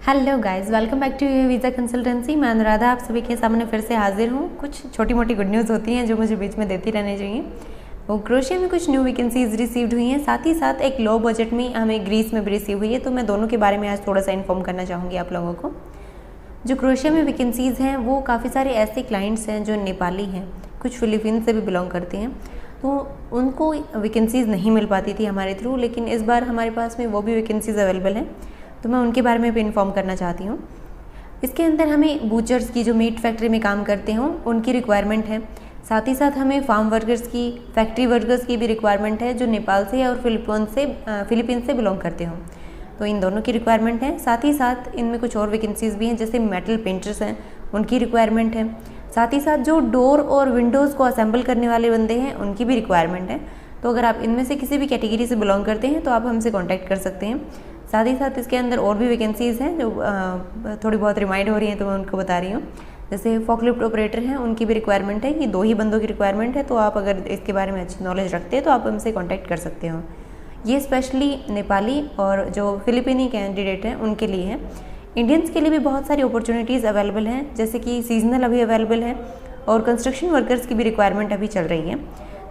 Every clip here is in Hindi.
Hello guys, welcome back to visa consultancy. मैं अनुराधा आप सभी के सामने फिर से हाजिर हूँ। कुछ छोटी मोटी गुड न्यूज़ होती हैं जो मुझे बीच में देती रहनी चाहिए। वो क्रोएशिया में कुछ न्यू वैकेंसीज रिसीव्ड हुई हैं, साथ ही साथ एक लो बजट में हमें ग्रीस में भी रिसीव हुई है। तो मैं दोनों के बारे में आज थोड़ा सा इन्फॉर्म करना चाहूँगी आप लोगों को। जो क्रोएशिया में वैकेंसीज़ हैं वो काफ़ी सारे ऐसे क्लाइंट्स हैं जो नेपाली हैं, कुछ फिलीपींस से भी बिलोंग करते हैं, तो उनको वैकेंसीज़ नहीं मिल पाती थी हमारे थ्रू, लेकिन इस बार हमारे पास में वो भी वैकेंसीज़ अवेलेबल हैं, तो मैं उनके बारे में भी इन्फॉर्म करना चाहती हूँ। इसके अंदर हमें बूचर्स की, जो मीट फैक्ट्री में काम करते हों, उनकी रिक्वायरमेंट है। साथ ही साथ हमें फार्म वर्कर्स की, फैक्ट्री वर्कर्स की भी रिक्वायरमेंट है जो नेपाल से और फिलीपींस से बिलोंग करते हों, तो इन दोनों की रिक्वायरमेंट है। साथ ही साथ इनमें कुछ और वैकेंसीज़ भी हैं, जैसे मेटल पेंटर्स हैं, उनकी रिक्वायरमेंट है। साथ ही साथ जो डोर और विंडोज़ को असेंबल करने वाले बंदे हैं, उनकी भी रिक्वायरमेंट है। तो अगर आप इनमें से किसी भी कैटेगरी से बिलोंग करते हैं तो आप हमसे कॉन्टैक्ट कर सकते हैं। साथ ही साथ इसके अंदर और भी वैकेंसीज़ हैं जो थोड़ी बहुत रिमाइंड हो रही हैं, तो मैं उनको बता रही हूँ। जैसे फॉकलिफ्ट ऑपरेटर हैं, उनकी भी रिक्वायरमेंट है कि 2 ही बंदों की रिक्वायरमेंट है। तो आप अगर इसके बारे में अच्छी नॉलेज रखते हैं तो आप हमसे कॉन्टैक्ट कर सकते हो। ये स्पेशली नेपाली और जो फिलिपिनी कैंडिडेट हैं उनके लिए है। इंडियंस के लिए भी बहुत सारी अपॉर्चुनिटीज़ अवेलेबल हैं, जैसे कि सीजनल अभी अवेलेबल है और कंस्ट्रक्शन वर्कर्स की भी रिक्वायरमेंट अभी चल रही है।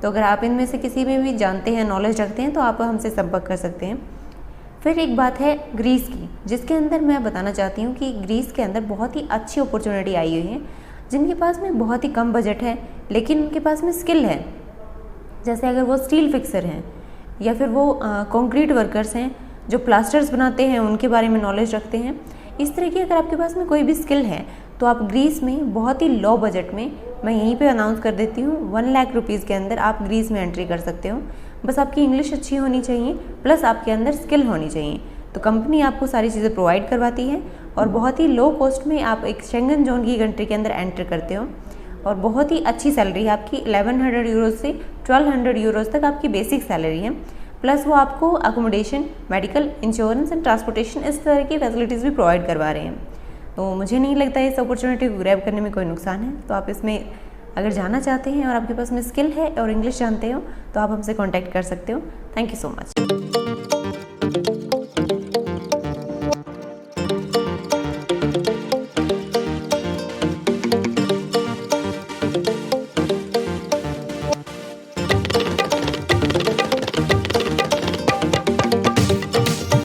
तो अगर आप इनमें से किसी में भी जानते हैं, नॉलेज रखते हैं, तो आप हमसे संपर्क कर सकते हैं। फिर एक बात है ग्रीस की, जिसके अंदर मैं बताना चाहती हूँ कि ग्रीस के अंदर बहुत ही अच्छी अपॉर्चुनिटी आई हुई है। जिनके पास में बहुत ही कम बजट है लेकिन उनके पास में स्किल है, जैसे अगर वो स्टील फिक्सर हैं या फिर वो कंक्रीट वर्कर्स हैं जो प्लास्टर्स बनाते हैं, उनके बारे में नॉलेज रखते हैं, इस तरह की अगर आपके पास में कोई भी स्किल है तो आप ग्रीस में बहुत ही लो बजट में, मैं यहीं पे अनाउंस कर देती हूँ, 1 लाख रुपीज़ के अंदर आप ग्रीस में एंट्री कर सकते हो। बस आपकी इंग्लिश अच्छी होनी चाहिए, प्लस आपके अंदर स्किल होनी चाहिए। तो कंपनी आपको सारी चीज़ें प्रोवाइड करवाती है और बहुत ही लो कॉस्ट में आप एक शेंगन जोन की कंट्री के अंदर एंटर करते हो और बहुत ही अच्छी सैलरी है आपकी। 1100 यूरोज़ से 1200 यूरोज़ तक आपकी बेसिक सैलरी है, प्लस वो आपको accommodation, medical, insurance and transportation, इस तरह की फैसिलिटीज़ भी प्रोवाइड करवा रहे हैं। तो मुझे नहीं लगता है इस अपॉर्चुनिटी को ग्रैब करने में कोई नुकसान है। तो आप इसमें अगर जाना चाहते हैं और आपके पास में स्किल है और इंग्लिश जानते हो तो आप हमसे कॉन्टैक्ट कर सकते हो। Thank you so much.